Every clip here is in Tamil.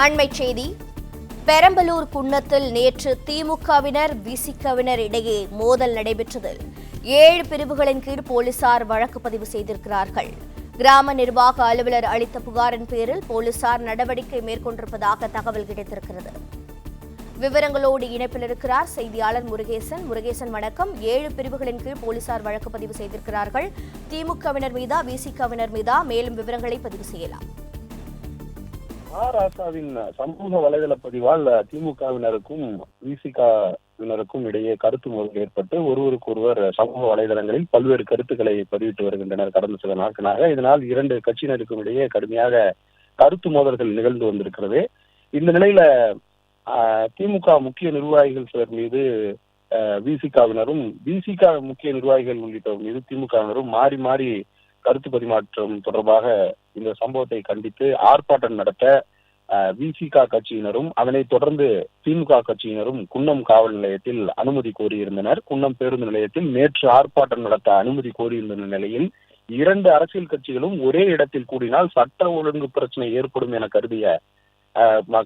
அண்மைச் செய்தி. பெரம்பலூர் குன்னத்தில் நேற்று திமுகவினர் விசிகவினர் இடையே மோதல் நடைபெற்றதில் 7 பிரிவுகளின் கீழ் போலீசார் வழக்கு பதிவு செய்திருக்கிறார்கள். கிராம நிர்வாக அலுவலர் அளித்த புகாரின் பேரில் போலீசார் நடவடிக்கை மேற்கொண்டிருப்பதாக தகவல் கிடைத்திருக்கிறது. விவரங்களோடு இணைப்பில் இருக்கிறார் செய்தியாளர் முருகேசன். முருகேசன், வணக்கம். 7 பிரிவுகளின் கீழ் போலீசார் வழக்கு பதிவு செய்திருக்கிறார்கள். திமுகவினர் மீதா விசிகவினர் மீதா? மேலும் விவரங்களை பதிவு செய்யலாம். ராசாவின் சமூக வலைதள பதிவால் திமுகவினருக்கும் விசிகவினருக்கும் இடையே கருத்து மோதல் ஏற்பட்டு ஒருவருக்கொருவர் சமூக வலைதளங்களில் பல்வேறு கருத்துக்களை பதிவிட்டு வருகின்றனர் கடந்த சில நாட்களாக. இதனால் 2 கட்சியினருக்கும் இடையே கடுமையாக கருத்து மோதல்கள் நிகழ்ந்து வந்திருக்கிறது. இந்த நிலையில திமுக முக்கிய நிர்வாகிகள் சிலர் மீது விசிகவினரும், விசிக முக்கிய நிர்வாகிகள் உள்ளிட்டவர் மீது திமுகவினரும் மாறி மாறி கருத்து பரிமாற்றம் தொடர்பாக இந்த சம்பவத்தை கண்டித்து ஆர்ப்பாட்டம் நடத்த விசிக கட்சியினரும் அதனைத் தொடர்ந்து திமுக கட்சியினரும் குன்னம் காவல் நிலையத்தில் அனுமதி கோரியிருந்தனர். குன்னம் பேருந்து நிலையத்தில் நேற்று ஆர்ப்பாட்டம் நடத்த அனுமதி கோரியிருந்த நிலையில் 2 அரசியல் கட்சிகளும் ஒரே இடத்தில் கூடினால் சட்ட ஒழுங்கு பிரச்சனை ஏற்படும் என கருதிய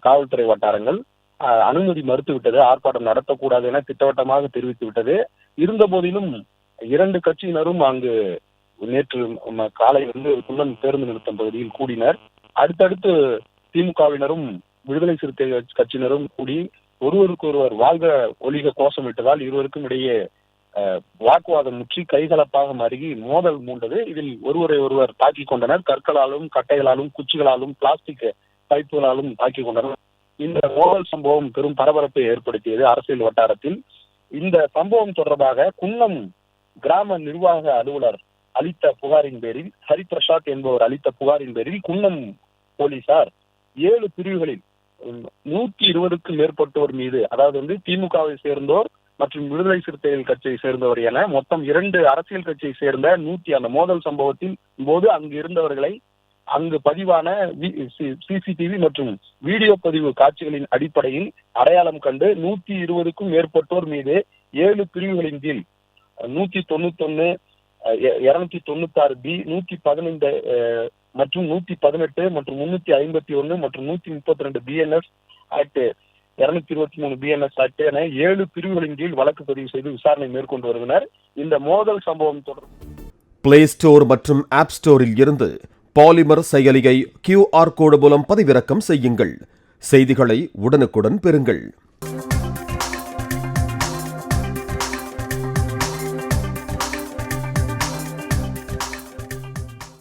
காவல்துறை வட்டாரங்கள் அனுமதி மறுத்துவிட்டது. ஆர்ப்பாட்டம் நடத்தக்கூடாது என திட்டவட்டமாக தெரிவித்து விட்டது. இருந்த போதிலும் 2 கட்சியினரும் அங்கு நேற்று காலையிலிருந்து குன்னம் பேருந்து நிறுத்தம் பகுதியில் கூடினர். அடுத்தடுத்து திமுகவினரும் விடுதலை சிறுத்தை கட்சியினரும் கூடி ஒருவருக்கொருவர் வாழ்க ஒழிக கோஷமிட்டதால் இருவருக்கும் இடையே வாக்குவாதம் முற்றி கைகலப்பாக மாறி மோதல் மூண்டது. இதில் ஒருவரை ஒருவர் தாக்கிக் கொண்டனர். கற்களாலும் கட்டைகளாலும் குச்சிகளாலும் பிளாஸ்டிக் பைப்புகளாலும் தாக்கிக் கொண்டனர். இந்த மோதல் சம்பவம் பெரும் பரபரப்பை ஏற்படுத்தியது அரசியல் வட்டாரத்தில். இந்த சம்பவம் தொடர்பாக குன்னம் கிராம நிர்வாக அலுவலர் அளித்த புகாரின் பேரில், ஹரிபிரசாத் என்பவர் அளித்த புகாரின் பேரில் குன்னம் போலீசார் 7 பிரிவுகளில் 120க்கும் மேற்பட்டோர் மீது, அதாவது திமுகவை சேர்ந்தோர் மற்றும் விடுதலை சிறுத்தைகள் கட்சியை சேர்ந்தவர் என மொத்தம் 2 அரசியல் கட்சியை சேர்ந்த அந்த மோதல் சம்பவத்தின் போது அங்கு இருந்தவர்களை அங்கு பதிவான சிசிடிவி மற்றும் வீடியோ பதிவு காட்சிகளின் அடிப்படையில் அடையாளம் கண்டு 120க்கும் மேற்பட்டோர் மீது 7 பிரிவுகளின் கீழ் 191, 296 பி, 115 மற்றும் 118 மற்றும் 351 மற்றும் 132 பிஎன்எஸ் ஆக்ட், 223 பிஎன்எஸ் ஆக்ட் என 7 பிரிவுகளின் கீழ் வழக்கு பதிவு செய்து விசாரணை மேற்கொண்டு வருகின்றனர். இந்த மோதல் சம்பவம் தொடர்ந்து பிளே ஸ்டோர் மற்றும் ஆப் ஸ்டோரில் இருந்து பாலிமர் செயலியை QR கோடு மூலம் பதிவிறக்கம் செய்யுங்கள். செய்திகளை உடனுக்குடன் பெறுங்கள்.